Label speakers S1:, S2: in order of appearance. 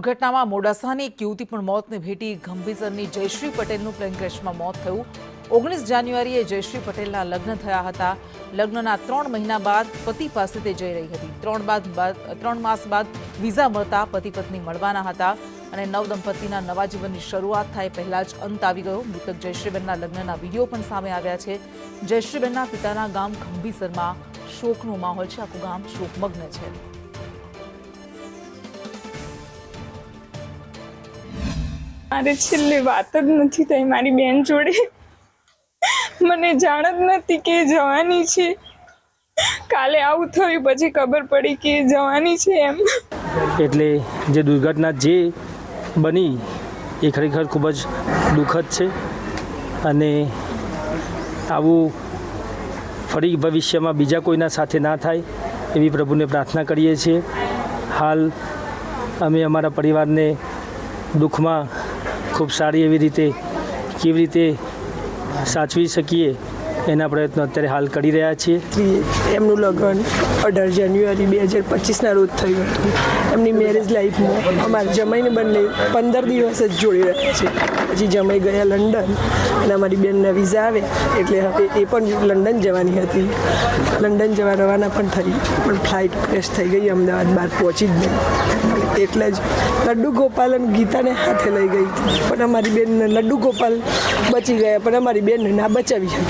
S1: દુર્ઘટનામાં મોડાસાની એક યુવતી પણ મોતને ભેટી. ગંભીસરની જયશ્રી પટેલનું પ્લેન ક્રેશમાં મોત થયું. 19 જાન્યુઆરીએ જયશ્રી પટેલના લગ્ન થયા હતા. લગ્નના 3 મહિના બાદ પતિ પાસે તે જઈ રહી હતી. 3 માસ બાદ વિઝા મળતા પતિ પત્ની મળવાના હતા અને નવદંપતિના નવા જીવનની શરૂઆત થાય પહેલા જ અંત આવી ગયો. મૃતક જયશ્રીબેનના લગ્નના વિડીયો પણ સામે આવ્યા છે. જયશ્રીબેનના પિતાના ગામ ગંભીસરમાં શોકનો માહોલ છે. આખું ગામ શોકમગ્ન છે.
S2: મારે છેલ્લે વાત જ નથી થઈ મારી બેન જોડે. મને જાણ જ નથી કે જવાની છે. કાલે આવું થયું પછી ખબર પડી કે જવાની છે એમ.
S3: એટલે જે દુર્ઘટના જે બની એ ખરેખર ખૂબ જ દુઃખદ છે અને આવું ફરી ભવિષ્યમાં બીજા કોઈના સાથે ના થાય એવી પ્રભુને પ્રાર્થના કરીએ છીએ. હાલ અમે અમારા પરિવારને દુઃખમાં ખૂબ સારી એવી રીતે કેવી રીતે સાચવી શકીએ એના પ્રયત્નો અત્યારે હાલ કરી રહ્યા છીએ.
S4: એમનું લગ્ન 18 જાન્યુઆરી 2025ના રોજ થયું હતું. એમની મેરેજ લાઈફમાં અમારા જમાઈને બંને 15 દિવસ જ જોડી રહ્યા છે. પછી જમાઈ ગયા લંડન અને અમારી બેનના વિઝા આવે એટલે હવે એ પણ લંડન જવાની હતી. લંડન જવા રવાના પણ થઈ પણ ફ્લાઇટ ક્રેશ થઈ ગઈ. અમદાવાદ બહાર પહોંચી જ નહીં. એટલે જ લડ્ડુ ગોપાલ અને ગીતાને હાથે લઈ ગઈ પણ અમારી બેન લડ્ડુ ગોપાલ બચી ગયા પણ અમારી બેનને ના બચાવી શકી.